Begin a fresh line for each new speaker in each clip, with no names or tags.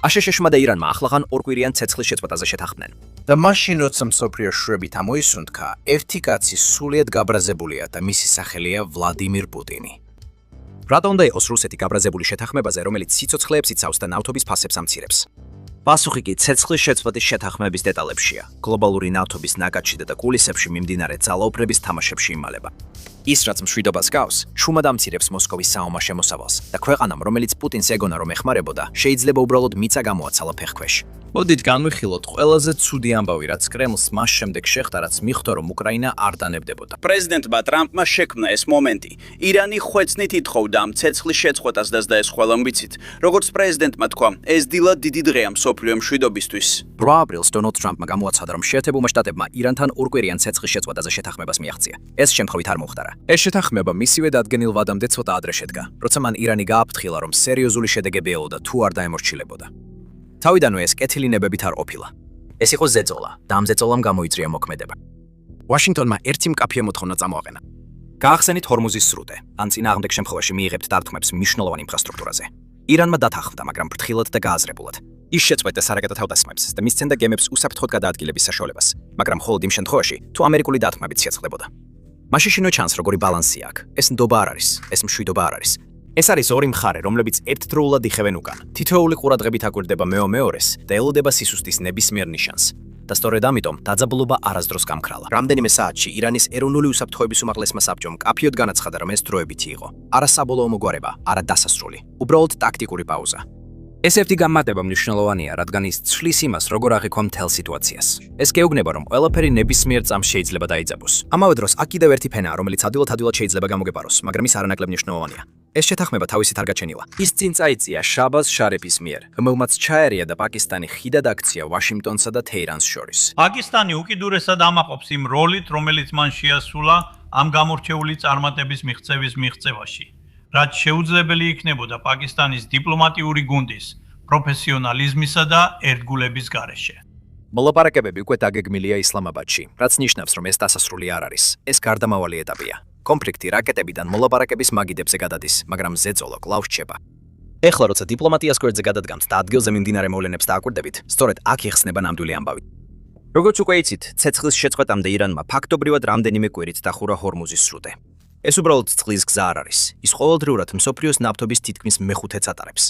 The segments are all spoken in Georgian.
აშშ-მა და ირანმა ახლახან ორკვირიან ცეცხლის შეწყვეტაზე შეთანხმდნენ.
და მაშინ როცა მსოფლიო შრებით ამოისუნთქა, ერთი კაცი სრულიად გაბრაზებულია და მისი სახელია ვლადიმირ პუტინი.
რატო უნდა იყოს რუსეთი გაბრაზებული შეთანხმებაზე, რომელიც სიცოცხლეებს იცავს და ნავთობის ფასებს ამცირებს? პასუხი კი ცეცხლის შეწყვეტის შეთანხმების დეტალებშია. გლობალური ნავთობის ნაკადში და კულისებში მიმდინარე ძალაუფლების თამაშებში იმალება. ის, რაც მშვიდობას გავს, ჩუმად ამცირებს მოსკოვის საომარ შემოსავალს და ქვეყანამ, რომელიც პუტინს ეგონა რომ ეხმარებოდა, შეიძლება უბრალოდ მიწა გამოაცალა ფეხქვეშ.
მოდით განვიხილოთ ყველაზე ცუდი ამბავი, რაც კრემლს მას შემდეგ შეხვდა, რაც მიხვდა, რომ უკრაინა არ დანებდებოდა.
პრეზიდენტმა ტრამპმა შექმნა ეს მომენტი. ირანი ხვეცნით ითხოვდა ამ ცეცხლის შეწყვეტას და ეს ყველამ ვიცით. როგორც პრეზიდენტმა თქვა, ეს დილად დიდი დღეა მსოფლიო მშვიდობისთვის.
8 აპრილს დონალდ ტრამპმა გამოაცხადა, რომ შეერთებულმა შტატებმა ირანთან ორკვირიან ცეცხლის შეწყვეტაზე შეთანხმებას მიაღწია. ეს შემთხვევით არ მოხდარა.
ეს შეთანხმება მისივე დადგენილ ვადამდე ცოტა ადრე შედგა, როცა მან ირანი გააფრთხილა, რომ სერიოზული შედეგები ელოდა თუ არ დაემორჩილებოდა.
თავიდანვე ეს კეთილი ნებებით არ ყოფილა. ეს იყო ზეწოლა და ამ ზეწოლამ გამოიწვია მოქმედება. ვაშინგტონმა ერთი მკაფიო მოთხოვნა წამოაყენა. გაახსენით ჰორმუზის სრუტე, ან წინააღმდეგ შემთხვევაში მიიღებთ დარტყმებს მნიშვნელოვან ინფრასტრუქტურაზე. ირანმა დათანხმდა, მაგრამ ფრთხილად და გააზრებულად. ის შეწყვეტა სარაკეტო თავდასხმებს და მისცემდა გემებს უსაფრთხოდ გადაადგილების საშუალებას, მაგრამ მხოლოდ იმ შემთხვევაში, თუ ამერიკული დათმობებით შეწყდებოდა. მაშინ შინო ჩანს, როგორი ბალანსი აქვს. ეს ნდობა არ არის, ეს მშვიდობა არ არის. ეს არის ორი მხარე, რომლებიც ერთდროულად იხევენ უკან. თითოეული ყურადღებით აკვირდება მეომეორეს და ელოდება სისუსტის ნებისმიერ ნიშანს. და სწორედ ამიტომ დაძაბულობა არასდროს გამქრალა. რამდენიმე საათში ირანის ეროვნული უსაფრთხოების უმაღლესმა საბჭომ მკაფიოდ განაცხადა, რომ ეს დროებითი იყო. არა საბოლოო მოგვარება, არა დასასრული. უბრალოდ ტაქტიკური პაუზა. ეს ერთი განმარტება მნიშვნელოვანია, რადგან ის ცვლის იმას, როგორ აღიქვა მთელ სიტუაციას. ეს გეუბნება, რომ ყველაფერი ნებისმიერ წამს შეიძლება დაიძაბოს. ამავე დროს აქ კიდევ ერთი ფენაა, რომელიც ადვილად შეიძლება გამოგეპაროს, მაგრამ ის არანაკლებ მნიშვნელოვანია. ეს შეთანხმება თავისით არ გაჩენილა. ის წინ წაიწია შაბაზ შარიფის მიერ, რომელმაც ჩაერია და პაკისტანი ხიდად აქცია ვაშინგტონსა და თეირანს შორის.
პაკისტანი უკიდურესად ამაყობს იმ როლით, რომელიც მან შეასრულა ამ გამორჩეული წარმატების მიღწევის მიღწევაში, რაც შეუძლებელი იქნებოდა პაკისტანის დიპლომატიური გუნდის პროფესიონალიზმისა და ერთგულების გარეშე.
მოლაპარაკებები უკვე დაგეგმილია ისლამაბადში, რაც ნიშნავს, რომ ეს დასასრული არ არის. ეს გარდამავალი ეტაპია. კონფლიქტი რაკეტებიდან მოლაპარაკების მაგიდებზე გადადის, მაგრამ ზეწოლო კვლავ რჩება. ეხლა როცა დიპლომატიას გვერდზე გადადგამთ და ადგილზე მიმდინარე მოვლენებს დააკვირდებით, სწორედ აქ იხსნება ნამდვილი ამბავი. როგორც უკვე იცით, ცეცხლის შეწყვეტამდე ირანმა ფაქტობრივად რამდენიმე კვირით დახურა ჰორმუზის სრუტე. ეს უბრალოდ წყლის გზა არ არის. ის ყოველდღიურად მსოფლიოს ნავთობის თითქმის მეხუთედს ატარებს.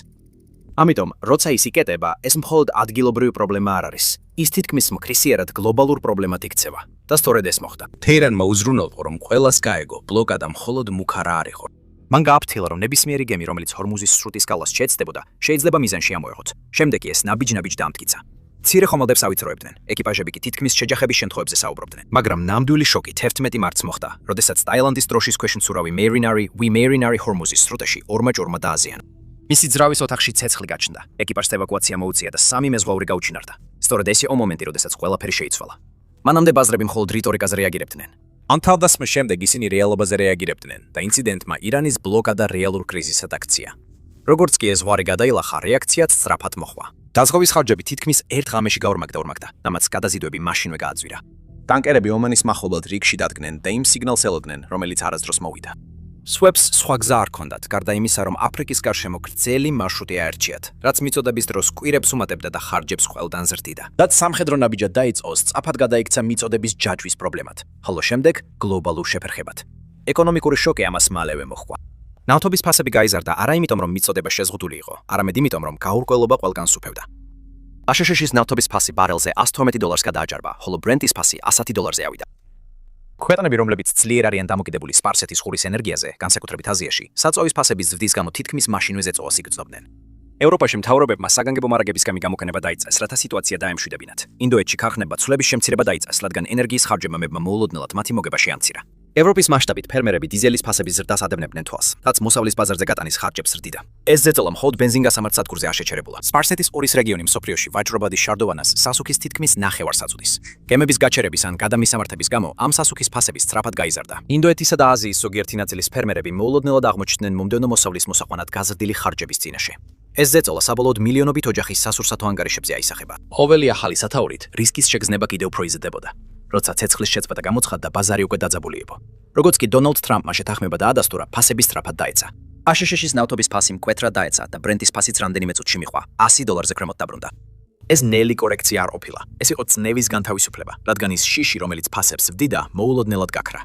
ამიტომ, როცა ის იკეტება, ეს მხოლოდ ადგილობრივი პრობლემა არ არის. ის თითქმის მკრისიერად გლობალურ პრობლემად იქცევა. და სწორედ ეს მოხდა.
თეირანმა უზრუნველყო, რომ ყველას გაეგო, ბლოკადა მხოლოდ მუქარა არ იყო.
მან გააფრთხილა, რომ ნებისმიერი გემი, რომელიც ჰორმუზის სრუტის კალას შეეცდებოდა, შეიძლება მიზანში ამოეღოთ. შემდეგ კი ეს ნაბიჯ-ნაბიჯ დაამტკიცა. მცირე ხომალდებს ავიწროებდნენ, ეკიპაჟები კი თითქმის შეჯახების შემთხვევებზე საუბრობდნენ. მაგრამ ნამდვილი შოკი 11 მარტს მოხდა, როდესაც ტაილანდის დროშის ქვეშ მცურავი მეირინარი ჰორმუზის სრუტეში ორმა ჭორმა დააზიანა. მისი ძრავის ოთახში ცეცხლი გაჩნდა. ეკიპაჟს ევაკუაცია მოუწია და 3 მეზღვაური გაუჩინარდა. სწორედ ეს იყო მომენტი, როდესაც ყველაფერი შეიცვალა. მანამდე ბაზრები მხოლოდ რიტორიკაზე რეაგირებდნენ.
ამ თავდასხმის შემდეგ ისინი რეალობაზე რეაგირებდნენ და ინციდენტმა ირანის ბლოკადა რეალურ კრიზისად აქცია. როგორც კი ეს ზღვარი გადაილახა, რეაქციაც სწრაფად მოხდა. დაზღვევის ხარჯები თითქმის ერთ ღამეში გაორმაგდა და მას გადაზიდვები მაშინვე გააძვირა. ტანკერები ომანის მახლობლად რიგში დადგნენ და იმ სიგნალს ელოდნენ, რომელიც არასდროს მოვიდა. სვეპს სხვა გზა არ ჰქონდათ, გარდა იმისა, რომ აფრიკის გარშემო გრძელი მარშრუტი აერჩიათ, რაც მიწოდების დროს კვირებს უმატებდა და ხარჯებს ყველდან ზრდიდა. რაც სამხედრო ნაბიჯად დაიწყო, სწრაფად გადაიქცა მიწოდების ჯაჭვის პრობლემად, ხოლო შემდეგ გლობალურ შეფერხებად. ეკონომიკური შოკი ამას მალევე მოჰყვა. ნავთობის ფასები გაიზარდა არა იმიტომ, რომ მიწოდება შეზღუდული იყო, არამედ იმიტომ, რომ გაურკვევლობა ყველგან სუფევდა. აშშ-ის ნავთობის ფასი ბარელზე $112 გადააჭარბა, ხოლო ბრენტის ფასი $100 ავიდა. ქვეყნები, რომლებიც ძლიერ არიან დამოკიდებული სპარსეთის ყურის ენერგიაზე, განსაკუთრებით აზიაში, საწვავის ფასების ზრდის გამო თითქმის მაშინვე ზეწოლას იგრძნობდნენ. ევროპაში მთავრობებმა საგანგებო მარაგების გამი გამოყენება დაიწყეს, რათა სიტუაცია დაემშვიდებინათ. ინდოეთში ქარხნება ცვლების შემცირება დაიწყეს, რადგან ენერგიის ხარჯებმა მოულოდნელად მათი მოგება შეამცირა. ევროპის მასშტაბით ფერმერები დიზელის ფასების ზრდას ადევნებდნენ თვალს, რაც მოსავლის ბაზარზე გატანის ხარჯებს ზრდიდა. ეს ზეწოლა მხოლოდ ბენზინგასამართ სადგურზე არ შეჩერებულა. სპარსეთის ყურის რეგიონი მსოფლიოში ვაჭრობადის შარდოვანას სასუქის თითქმის ნახევარს აწუდის. გემების გაჩერების ან გადამისამართების გამო ამ სასუქის ფასები სწრაფად გაიზარდა. ინდოეთისა და აზიის ზოგიერთი ნაწილის ფერმერები მოულოდნელად აღმოჩნდნენ მომდევნო მოსავლის მოსაყვანად გაზრდილი ხარჯების წინაშე. ეს ზეწოლა საბოლოოდ მილიონობით ოჯახის სასურსათო ანგარიშებზე აისახება. ყოველი ახალი სათაურით რისკის შეგრძნება კიდევ უფრო იზრდებოდა. როცა ცეცხლის შეწყვეტა გამოცხადდა, ბაზარი უკვე დაძაბული იყო. როგორც კი დონალდ ტრამპმა შეთანხმება დაადასტურა, ფასები სწრაფად დაეცა.
აშშ-ის ნავთობის ფასი მკვეთრად დაეცა და ბრენტის ფასიც რამდენიმე წუთში მიყვა, $100-ზე კრემოთ დაბრუნდა. ეს ნელი კორექცია არ ყოფილა. ეს იყო წნევის განთავისუფლება, რადგან ის შიში, რომელიც ფასებს ვდიდა, მოულოდნელად გაქრა.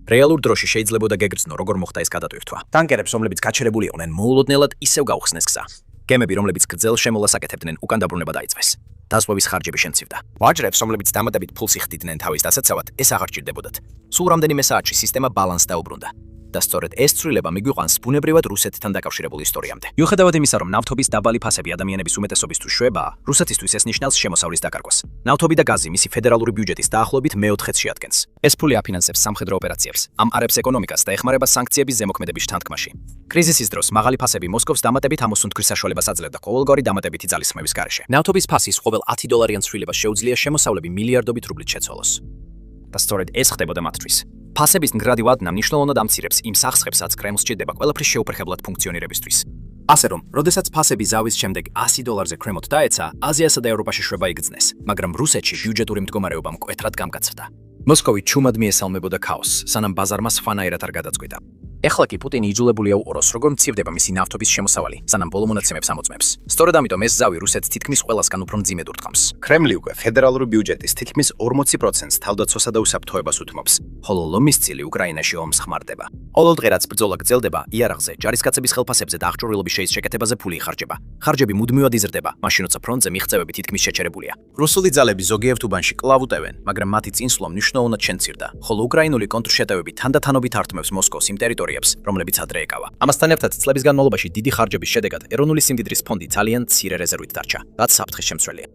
რეალურ დროში შეიძლებოდა გეგრძნო, როგორ მოხდა ეს გადატვირთვა. ტანკერებს, რომლებიც გაჩერებული იყვნენ, მოულოდნელად ისევ გაუხსნეს გზა. გემები, რომლებიც გრძელ შემოლას აკეთებდნენ, უკან დაბრუნება დაიწყეს. დაზღვევის ხარჯები შემცირდა. ვაჯრებს, რომლებიც დამატებით ფულს იხდიდნენ თავის დასაცავად, ეს აღარ ჭირდებოდათ. სულ რამდენიმე საათში სისტემა ბალანსს დაუბრუნდა. და სწორედ ეს ცვლილება მიგვიყვანს ბუნებრივად რუსეთთან დაკავშირებულ ისტორიამდე. მიუხედავად იმისა, რომ ნავთობის დაბალი ფასები ადამიანების უმეტესობისთვის შვებაა, რუსეთისთვის ეს ნიშნავს შემოსავლის დაკარგვას. ნავთობი და გაზი მისი ფედერალური ბიუჯეტის დაახლოებით მეოთხედს შეადგენს. ეს ფული აფინანსებს სამხედრო ოპერაციებს, ამყარებს ეკონომიკას და ეხმარება სანქციების ზემოქმედების შთანთქმაში. კრიზისის დროს მაღალი ფასები მოსკოვს დამატებით ამოსუნთქვის საშუალებას აძლევდა ყოველგვარი დამატებითი ძალისხმევის გარეშე. ნავთობის ფასის ყოველ $10 ცვლილებას შეუძლია შემოსავლები მილიარდობით რუბლით შეცვალოს. და სწორედ ეს ხდებოდა მათთვის. ფასების მდგრადი ვადნა მნიშვნელოვნად ამცირებს იმ სახსრებსაც კრემლს სჭირდება ყველაფრის შეუფერხებლად ფუნქციონირებისთვის. ასე რომ, როდესაც ფასები ზავის შემდეგ $100-ზე კრემოთ დაეცა, აზიასა და ევროპაში შვება იგრძნეს, მაგრამ რუსეთში ბიუჯეტური მდგომარეობა მკვეთრად გამკაცრდა. მოსკოვი ჩუმად მიესალმებოდა ქაოსს, სანამ ბაზარმა სხვანაირად არ გადაწყვიტა. ეხლა კი პუტინი იძულებულია უყუროს, როგორ მცირდება მისი ნავთობის შემოსავალი, სანამ ბოლო მონაცემებს ამოწმებს. სწორედ ამიტომ ეს ზავი რუსეთს თითქმის ყველასგან უფრო მძიმედ ურტყამს. კრემლი უკვე ფედერალური ბიუჯეტის თითქმის 40%-ს თავდაცვასა და უსაფრთხოებას უთმობს, ხოლო ლომის წილი უკრაინაში ომს ხმარდება. ყოველდღე რაც ბრძოლა გრძელდება, იარაღზე, ჯარისკაცების ხელფასებზე და აღჭურვილობის შეისშეკეთებაზე ფული იხარჯება. ხარჯები მუდმივად იზრდება, მაშინ როცა ფრონტზე მიღწევები თითქმის შეჩერებულია. რუსული ძალები ზოგიერთ უბანში კვლავ უტევენ, მაგრამ მათი წინსვლა მნიშვნელოვნად შემცირდა, ხოლო უკრაინული კონტრშეტევები თანდათანობით ართმევს მოსკოვს იმ ტერიტორიებს, რომლებიც ადრე ეკავა. ამასთან ერთად წლების განმავლობაში დიდი ხარჯების შედეგად ეროვნული სიმდიდრის ფონდი ძალიან მცირე რეზერვით დარჩა, რაც საფრთხის შემცველია.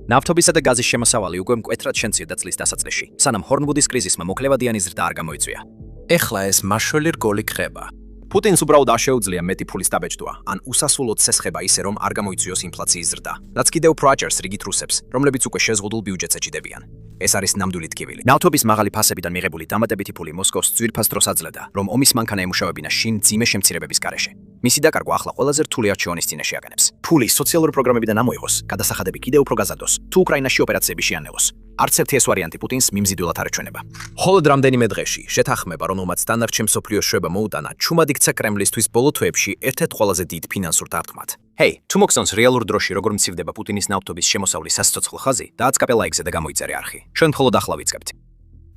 ნავთობისა და გაზის შემოსავალი უკვე მკვეთრად შემცირდა წლის დასაწყისში, სანამ ჰორნვუდის კრიზისმა მოკლევადიანი ზრდა არ გამოიწვია. ეხლა ეს მაშველი რგოლი ხება. პუტინს უბრალოდ არ შეუძლია მეტი ფულის დაბეჭდვა, ან უსასრულოდ ცესხება ისე, რომ არ გამოიწვიოს ინფლაციის ზრდა. რაც კიდევ უფრო აჭერს რიგით რუსებს, რომლებიც უკვე შეზღუდულ ბიუჯეტს ეჭიდებიან. ეს არის ნამდვილი ტკივილი. ნავთობის მაღალი ფასებიდან მიღებული დამატებითი ფული მოსკოვს ძვირფას დროს აძლევდა, რომ ომის მანქანა ემუშავებინა შინ მძიმე შემცირებების გარეშე. მისი დაკარგვა ახლა ყველაზე რთული არჩევანის წინაშე აგანებს. ფული სოციალური პროგრამებიდან ამოიღოს, გადასახადები კიდევ უფრო გაზარდოს, თუ უკრაინაში ოპერაციები შეანელოს. არც ერთი ეს ვარიანტი პუტინს მიმზიდველად არ ეჩვენება. მხოლოდ რამდენიმე დღეში შეთანხმება, რომელმაც დანარჩენ მსოფლიოს შვება მოუტანა, ჩუმად იქცა კრემლისთვის ბოლო თვეებში ერთ-ერთ ყველაზე დიდ ფინანსურ დარტყმად. ჰეი, თუ მოგწონს რეალურ დროში როგორ მცირდება პუტინის ნავთობის შემოსავლის სასიცოცხლო ხაზი, დააწკაპე ლაიქზე და გამოიწერე არხი. ჩვენ მხოლოდ ახლა ვიწყებთ.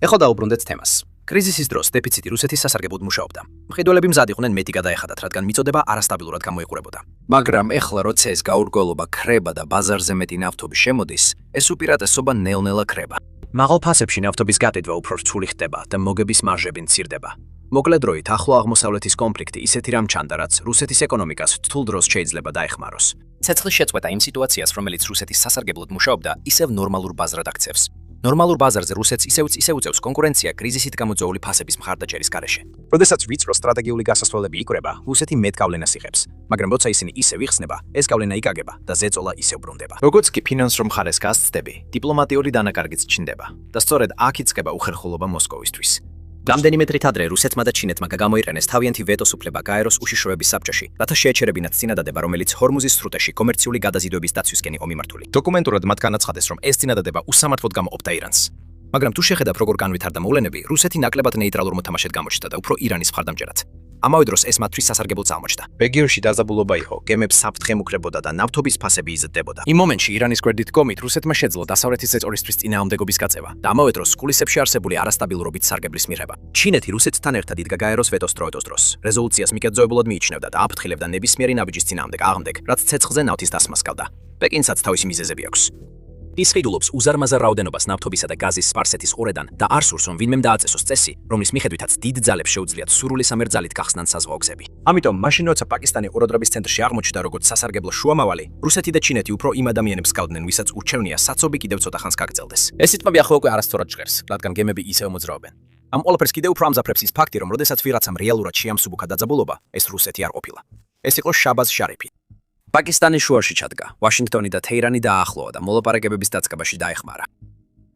ეხლა დაუბრუნდეთ თემას. კრიზისის დროს დეფიციტი რუსეთის სასარგებლოდ მუშაობდა. მყიდველები მზად იყვნენ მეტი გადაეხადათ, რადგან მიწოდება არასტაბილურად გამოიყურებოდა. მაგრამ ეხლა როცა ეს გაურკვევლობა ქრება და ბაზარზე მეტი ნავთობი შემოდის, ეს უპირატესობა ნელ-ნელა ქრება. მაღალ ფასებში ნავთობის გატიდვა უფრო რთული ხდება და მოგების მარჟები მცირდება. მოკლე დროით ახლო აღმოსავლეთის კონფლიქტი ისეთი რამ ჩანდა, რაც რუსეთის ეკონომიკას რთულ დროს შეიძლება დაეხმაროს. ცეცხლის შეწყვეტა იმ სიტუაციას, რომელიც რუსეთის სასარგებლოდ მუშაობდა, ისევ ნორმალურ ბაზრად აქცევს. ნორმალურ ბაზარზე რუსეთს ისევ უწევს კონკურენცია კრიზისით გამოწვეული ფასების მხარდაჭერის გარეშე. როდესაც ვიწრო სტრატეგიული გასასვლელები იკვრება, რუსეთი მეტ გავლენას იღებს, მაგრამ როცა ისინი ისევ იხსნება, ეს გავლენა იკაგება და ზეწოლა ისევ ბრუნდება. როგორც კი ფინანსურ მხარეს გასცდები, დიპლომატიური დანაკარგიც ჩნდება და სწორედ აქ იწყება უხერხულობა მოსკოვისთვის. რამდენიმე დღით ადრე რუსეთმა და ჩინეთმა გამოიყენეს თავიანთი ვეტოს უფლება გაეროს უშიშროების საბჭოში, რათა შეეჩერებინათ წინადადება, რომელიც ჰორმუზის სრუტეში კომერციული გადაზიდვების დაცვისკენ იყო მიმართული. დოკუმენტურად მათ განაცხადეს, რომ ეს წინადადება უსამართლოდ გამოყოფდა ირანს. მაგრამ თუ შეხედავთ, როგორ განვითარდა მოვლენები, რუსეთი ნაკლებად ნეიტრალურ მოთამაშედ გამოჩნდა და უფრო ირანის მხარდამჭერად. ამავე დროს ეს მათთვის სასარგებლოდ აღმოჩნდა. რეგიონში დაზაბულობა იყო, გემებს საფრთხე მუქრებოდა და ნავთობის ფასები იზრდებოდა. იმ მომენტში ირანის გვერდით გომით რუსეთმა შეძლო დასავლეთის ეწორისთვის წინააღმდეგობის გაწევა და ამავე დროს კულისებში არსებული არასტაბილურობით სარგებლის მიღება. ჩინეთი რუსეთთან ერთად იდგა გაეროს ვეტოს ტროეტოს დროს. რეზოლუციას მიკერძოებულად მიიჩნევდა და აფრთხილებდა ნებისმიერი ნაბიჯის წინააღმდეგ, რაც ცეცხლზე ნავთის დასმას ჰგავდა. პეკინსაც თავისი მიზეზები აქვს. ის ხიდულობს უზარმაზარ რაოდენობას ნავთობისა და გაზის სპარსეთის ყურედან და არ სურს, რომ ვინმემ დააწესოს წესი, რომლის მიხედვითაც დიდ ძალებს შეუძლიათ სურვილი სამერძალით გახსნან საზღვაო გზები. ამიტომ, მაშინ როცა პაკისტანი ყურადღების ცენტრში აღმოჩნდა როგორც სასარგებლო შუამავალი, რუსეთი და ჩინეთი უფრო იმ ადამიანებს ჰგავდნენ, ვისაც ურჩევნია საცობი კიდევ ცოტა ხანს გაგრძელდეს. ეს სიტყვები ახლა უკვე არასწორად ჟღერს, რადგან გემები ისევ მოძრაობენ. ამ ყველაფერს კიდევ უფრო ამზაფრებს ის ფაქტი, რომ როდესაც ვიღაცამ რეალურად შეამსუბუქა დაძაბულობა, ეს რუსეთი არ ყოფილა. ეს იყო შაბაზ შარიფი. პაკისტანის შუაში ჩადგა, ვაშინგტონი და თეირანი დაახლოა და მოლაპარაკებების დაწყებაში დაეხმარა.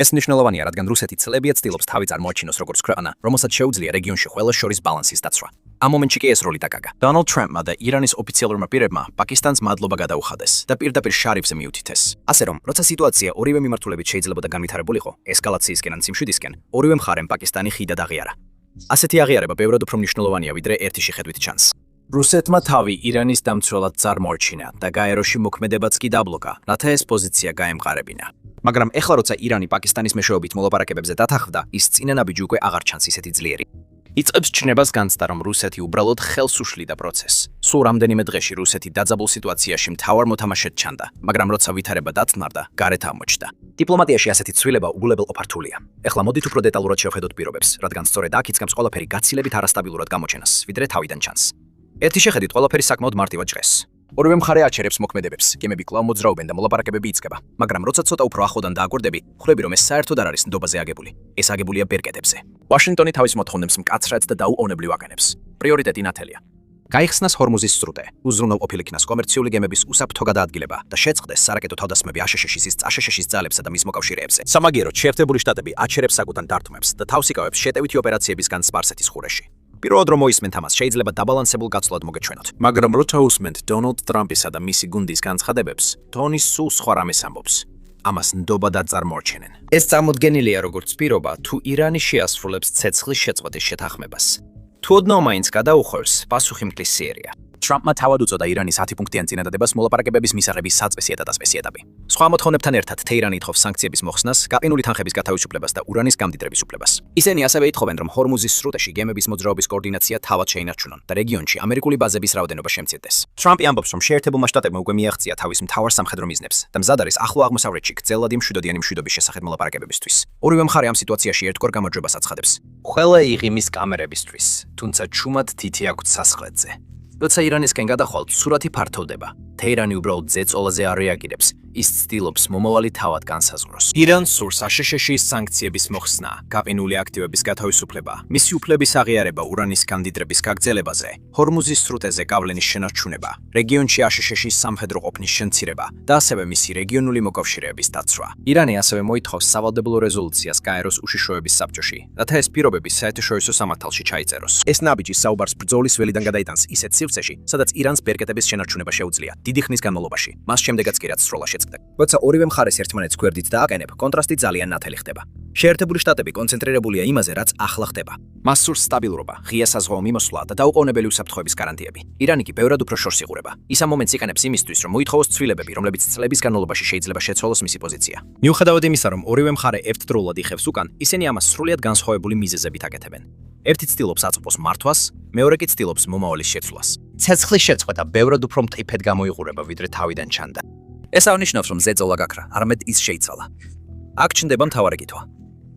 ეს მნიშვნელოვანია, რადგან რუსეთი წლებია ცდილობს თავი წარმოაჩინოს როგორც ქვეყანა, რომელსაც შეუძლია რეგიონში ყველას შორის ბალანსის დაცვა. ამ მომენტში კი ეს როლი დაკარგა. დონალდ ტრამპმა და ირანის ოფიციალურმა პირებმა პაკისტანს მადლობა გადაუხადეს და პირდაპირ შარიფზე მიუთითეს. ასე რომ, როცა სიტუაცია ორივე მიმართულებით შეიძლებოდა განვითარებულიყო, ესკალაციისკენ ან სიმშვიდისკენ, ორივე მხარემ პაკისტანი ხიდად აღიარა. ასეთი აღიარება ბევრად უფრო მნიშვნელოვანია, ვიდრე ერთი შეხედვით ჩანს. რუსეთმა თავი ირანის დამცველად წარმოაჩინა და გაეროში მოქმედებაც კი დაბლოკა, რათა ეს პოზიცია გაემყარებინა.
მაგრამ ეხლა როცა ირანი პაკისტანის მეშვეობით მოლაპარაკებებზე დათანხმდა, ის წინანაბიჯი უკვე აღარ ჩანს ისეთი ძლიერი. იწყებს ჩნებას განცდა, რომ რუსეთი უბრალოდ ხელს უშლიდა პროცესს. სულ რამდენიმე დღეში რუსეთი დაძაბულ სიტუაციაში მთავარ მოთამაშედ ჩანდა, მაგრამ როცა ვითარება დაწნარდა, გარეთ აღმოჩნდა. დიპლომატიაში ასეთი ცვლილება უგულებელყოფა რთულია. ეხლა მოდით უფრო დეტალურად შევხედოთ პირობებს, რადგან სწორედ აქ იწყებს ყველაფერი გაცილებით არასტაბილურად გამოჩენას, ვიდრე თავიდან ჩანს. ერთი შეხედვით ყველაფერი საკმაოდ მარტივად ჟღეს. ორივე მხარე აჩერებს მოქმედებებს, გემები კვლავ მოძრაობენ და მოლაპარაკებები იწყება, მაგრამ როცა ცოტა უფრო ახლოდან დააგვირდები, ხვდები, რომ ეს საერთოდ არ არის ნდობაზე აგებული. ეს აგებულია ბერკეტებზე. ვაშინგტონი თავის მოთხოვნებს მკაცრად და დაუყოვნებლივ აყენებს. პრიორიტეტი ნათელია. გაიხსნას ჰორმუზის სრუტე, უზრუნველყოფილი იქნას კომერციული გემების უსაფრთხო გადაადგილება და შეწყდეს სარაკეტო თავდასხმები აშშ-ის ძალებსა და მის მოკავშირეებზე. სამაგიეროდ შეერთებული შტატები აჩერებს საკუთარ დარტყმებს და თავს იკავებს შეტევითი ოპერაციებისგან სპარსეთის ყურეში. პირველად რომ მოისმენთ ამას, შეიძლება დაბალანსებულ გაცვლად მოგეჩვენოთ. მაგრამ როცა უსმენთ დონალდ ტრამპისა და მისი გუნდის განცხადებებს, ტონი სულ სხვა რამეს ამბობს. ამას ნდობადად წარმოაჩენენ. ეს წარმოდგენილია როგორც პირობა, თუ ირანი შეასრულებს ცეცხლის შეწყვეტის შეთანხმებას. თუ ოდნავ მაინც გადაუხვევს, პასუხი მკლის სიერია. ტრამპმა თავად უწოდა ირანის 10 პუნქტიან წინადადებას მოლაპარაკებების მისაღების საწესიერ და დასწესი ეტაპი. სხვა მოთხოვნებთან ერთად თეირანი ითხოვს სანქციების მოხსნას, გაყინული თანხების გათავისუფლებას და ურანის გამდიდრების უფლებას. ისინი ასევე ითხოვენ, რომ ჰორმუზის სრუტეში გემების მოძრაობის კოორდინაცია თავად შეინარჩუნონ და რეგიონში ამერიკული ბაზების რაოდენობა შემცირდეს. ტრამპი ამბობს, რომ შეერთებულმა შტატებმა უკვე მიაღწია თავის მთავარ სამხედრო მიზნებს და მზად არის ახლო აღმოსავლეთში გრძელადი მშვიდობიანი მშვიდობის შესახებ მოლაპარაკებებისთვის. ორივე მხარე ამ სიტუაციაში ერთგვარ გამარჯვებას აცხადებს. ყველა იღიმის კამერებისთვის, თუმცა ჩუმად თითი აქვთ სასახლეზე. როცა ირანისკენ გადახვალთ, სურათი ფართოვდება. თეირანი უბრალოდ ზეწოლაზე არ რეაგირებს, ის ცდილობს მომავალი თავად განსაზღვროს. ირანს სურს აშშ-ის სანქციების მოხსნა, გაყინული აქტივების გათავისუფლება, მისი უფლების აღიარება ურანის გამდიდრების გაგრძელებაზე, ჰორმუზის სრუტეზე გავლენის შენარჩუნება, რეგიონში აშშ-ის სამხედრო ყოფნის შემცირება და ასევე მისი რეგიონული მოკავშირეების დაცვა. ირანი ასევე მოითხოვს სავალდებულო რეზოლუციას გაეროს უშიშროების საბჭოში, რათა ეს პირობები საერთაშორისო სამართალში ჩაიწეროს. ეს ნაბიჯი საუბარს ბრძოლის ველიდან გადაიტანს ისეთ სივრცეში, სადაც ირანს ბერკეტების შენარჩუნება შეუძლია. დიდი ხნის განმავლობაში, მას შემდეგაც კი რაც სროლა შეწყდა. როცა ორივე მხარეს ერთმანეთს გვერდით დააყენებ, კონტრასტი ძალიან ნათელი ხდება. შეერთებული შტატები კონცენტრირებულია იმაზე, რაც ახლა ხდება. მას სურს სტაბილურობა, ღია საზღვაო მიმოსვლა და დაუყოვნებელი უსაფრთხოების გარანტიები. ირანი კი ბევრად უფრო შორს იღურება. ის ამ მომენტს იყენებს იმისთვის, რომ მოითხოვოს ცვლილებები, რომლებიც წლების განმავლობაში შეიძლება შეცვალოს მისი პოზიცია. მიუხედავად იმისა, რომ ორივე მხარე ერთდროულად იხევს უკან, ისინი ამას სრულიად განსხვავებული მიზეზებით აკეთებენ. ერთი ცდილობს აწმყოს მართვას, მეორე კი ცდილობს მომავლის შეცვლას. ცეცხლის შეწყვეტა ბევრად უფრო მტკიფედ გამოიყურება, ვიდრე თავიდან ჩანდა. ეს აღნიშნავს, რომ ზეწოლა გაქრა, არამედ ის შეიცვალა. აქ ჩნდება მთავარი კითხვა.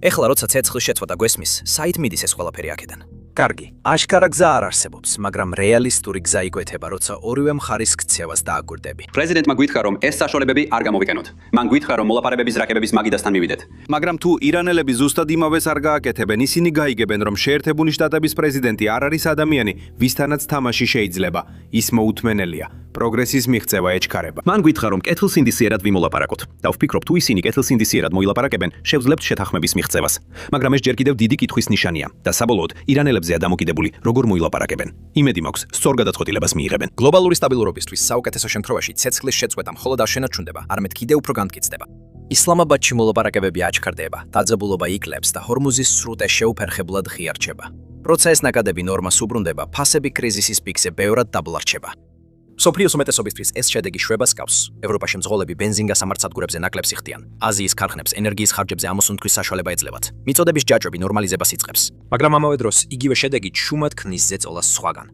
ეხლა როცა ცეცხლის შეწყვეტა გვესმის, საით მიდის ეს ყველაფერი აქედან? კარგი, აშკარა გზა არ არსებობს, მაგრამ რეალისტური გზა იკვეთება, როცა ორივე მხარის ქცევას დააკვირდები.
პრეზიდენტმა გითხრა, რომ ეს საშუალებები არ გამოვიყენოთ. მან გითხრა, რომ მოლაპარაკებების რაკეტების მაგიდასთან მივიდეთ.
მაგრამ თუ ირანელები ზუსტად იმავეს არ გააკეთებენ, ისინი გაიგებენ, რომ შეერთებული შტატების პრეზიდენტი არ არის ადამიანი, ვისთანაც თამაში შეიძლება. ის მოუთმენელია. პროგრესის მიღწევა ეჩქარება.
მან გითხრა, რომ კეთილსინდისიერად ვიმოლაპარაკოთ და ვფიქრობ, თუ ისინი კეთილსინდისიერად მოილაპარაკებენ, შევძლებთ შეთანხმების მიღწევას. მაგრამ ეს ჯერ კიდევ დიდი კითხვის ნიშანია და საბოლოოდ ირანელებზეა დამოკიდებული, როგორ მოილაპარაკებენ. იმედი მაქვს, სწორ გადაწყვეტილებას მიიღებენ. გლობალური სტაბილურობისთვის საუკეთესო შემთხვევაში ცეცხლის შეწყვეტა მხოლოდ არ შენარჩუნდება, არამედ კიდევ უფრო განმტკიცდება. ისლამაბადში მოლაპარაკებები აჩქარდება, დაძაბულობა იკლებს და ჰორმუზის სრუტე შეუფერხებლად ღიარჩება. როცა ეს ნაკადები ნორმას უბრუნდება, ფასები კრიზისის პიკზე ბევრად დაბლარჩება. სოფლიოს უმეტესობისთვის ეს შედეგი შვებას გავს. ევროპაში მძღოლები ბენზინგასამართ სადგურებზე ნაკლებს იხდიან. აზიის ქარხნებს ენერგიის ხარჯებზე ამოსუნთქვის საშუალება ეძლებათ. მიწოდების ჯაჭვები ნორმალიზებას იწყებს. მაგრამ ამავე დროს იგივე შედეგი ჩუმად ქმნის ზეწოლას სხვაგან.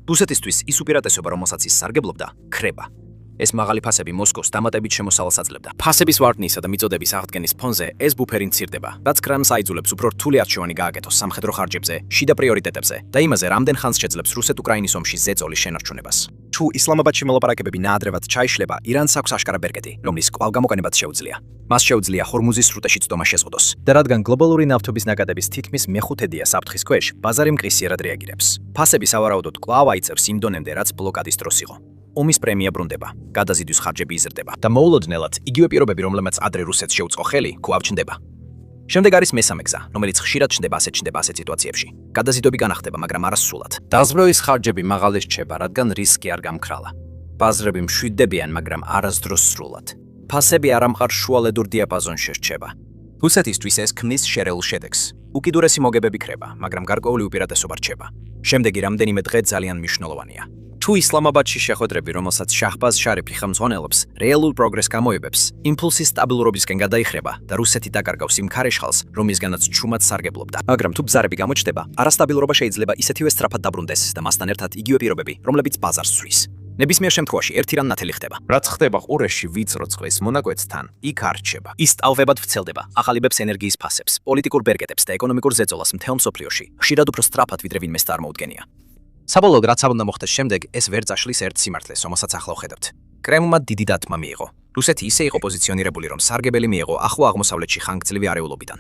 რუსეთისთვის ის უპირატესობა, რომელსაც ის სარგებლობდა, ქრება. ეს მაღალი ფასები მოსკოვს დამატებით შემოსავალს აძლევდა. ფასების ვარდნისა და მიწოდების აღდგენის ფონზე ეს ბუფერი მცირდება, რაც კრამს აიძულებს უფრო რთული არჩევანი გააკეთოს სამხედრო ხარჯებზე, შიდა პრიორიტეტებზე და იმაზე, რამდენ ხანს შეძლებს რუსეთ-უკრაინის ომში ზეწოლის შენარჩუნებას. თუ ისლამაბადში მოლაპარაკებები ნაადრევად ჩაიშლება, ირანს აქვს აშკარა ბერკეტი, რომლის კვალგამოყენებაც შეუძლია. მას შეუძლია ჰორმუზის სრუტეში წვდომა შეზღუდოს. და რადგან გლობალური ნავთობის ნაკადების თითქმის მეხუთედია საფრთხის ქვეშ, ბაზარი მყისიერად რეაგირებს. ფასები სავარაუდოდ კვლავ აიწევს იმ დონემდე, რაც ბლოკადის დროს იყო. ომის პრემია ბრუნდება, გადაზიდვის ხარჯები იზრდება და მოულოდნელად იგივე პირობები, რომლებმაც ადრე რუსეთს შეუწყო ხელი, კვლავ ჩნდება. შემდეგ არის მესამე გზა, რომელიც ხშირად ჩნდება ასეთ სიტუაციებში. გადაზიდვები განახდება, მაგრამ არასრულად. დაზღვევის ხარჯები მაღალი რჩება, რადგან რისკი არ გამქრალა. ბაზრები მშვიდდებიან, მაგრამ არასდროს სრულად. ფასები არამყარ შუალედურ დიაპაზონში რჩება. რუსეთისთვის ეს ქმნის შერეულ შედეგს. უკიდურესი მოგებები ქრება, მაგრამ გარკვეული უპირატესობა რჩება. შემდეგი რამდენიმე დღე ძალიან მნიშვნელოვანია.
თუ ისლამაბადში შეხვედრები, რომელსაც შაჰბაზ შარიფი ხელმძღვანელობს, რეალურ პროგრესს გამოებებს, იმპულსის სტაბილურობისკენ გადაიხრება და რუსეთი დაკარგავს იმ ქარეშხალს, რომლისგანაც ჩუმად სარგებლობდა. მაგრამ თუ ბზარები გამოჩნდება, არასტაბილურობა შეიძლება ისეთივე სწრაფად დაბრუნდეს და მასთან ერთად იგივე პირობები, რომლებიც ბაზარს ცვლის. ნებისმიერ შემთხვევაში ერთი რამ ნათელი ხდება.
რაც ხდება ყურეში ვიწრო წყლის მონაკვეთთან, იქ არ რჩება.
ის ტალვებად ვრცელდება, ახალიბებს ენერგიის ფასებს, პოლიტიკურ ბერგეტებს და ეკონომიკურ ზეწოლას მთელ მსოფლიოში, ხშირად უფრო სწრაფად ვიდრე ვინმეს წარმოუდგენია. საბოლოოდ რაც უნდა მოხდეს შემდეგ, ეს ვერ წაშლის ერთ სიმართლეს, რომელსაც ახლა ვხედავთ. კრემლმა დიდი დათმა მიიღო. რუსეთი ისე იყო პოზიციონირებული, რომ სარგებელი მიიღო ახლო აღმოსავლეთში ხანგრძლივი არეულობიდან.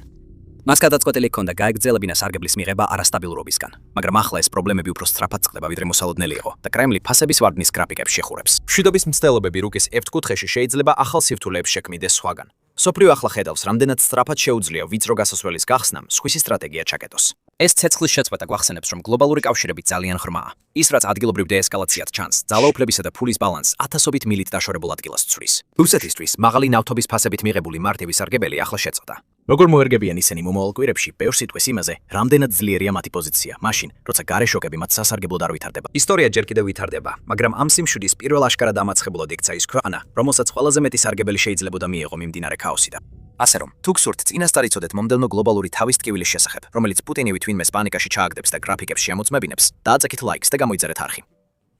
მას გადაწყვეტილი ჰქონდა გაეგრძელებინა სარგებლის მიღება არასტაბილურობისგან, მაგრამ ახლა ეს პრობლემები უფრო სწრაფად წყდება, ვიდრე მოსალოდნელი იყო და კრემლი ფასების ვარდნის გრაფიკებს შეხურებს.
მშვიდობის მცდელობები რუკის ერთ კუთხეში შეიძლება ახალ სირთულეებს შექმნიდეს სხვაგან.
სოფლიო ახლა ხედავს, რამდენად სწრაფად შეუძლია ვიწრო გასასვლელის გახსნამ სხვისი სტრატეგია ჩაკეტოს. ეს ცეცხლის შეწყვეტა გვახსენებს, რომ გლობალური კავშირები ძალიან ღრმაა. ის რაც ადგილობრივ დეესკალაციად ჩანს, ძალაუფლებისა და ფულის ბალანსს ათასობით მილით დაშორებულ ადგილას ცვლის. რუსეთისთვის მაღალი ნავთობის ფასებით მიღებული მარტივი სარგებელი ახლა შეწყვეტა.
როგორ მოერგებიან ისინი მომავალ კვირებში, ბევრს იტყვის იმაზე, რამდენად ძლიერია მათი პოზიცია, მაშინ, როცა გარე შოკები მათ სასარგებლოდ არ ვითარდება.
ისტორია ჯერ კიდევ ვითარდება, მაგრამ ამ სიმშვიდის პირველ აშკარად ამაცხებულად იქცა ის ქვეყანა, რომელსაც ყველაზე მეტი სარგებელი შეიძლებოდა მიეღო მიმდინარე ქაოსიდან. ასე რომ, თუ გსურთ წინასწარ იცოდეთ მომდევნო გლობალური თავის ტკივილის შესახებ, რომელიც პუტინივით ვინმეს პანიკაში ჩააგდებს და გრაფიკებს შეამოწმებინებს, დააწექით ლაიქს და გამოიწერეთ არხი.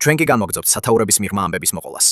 ჩვენ კი განმოგძობთ სათაურების მიღმა ამბების მოყოლას.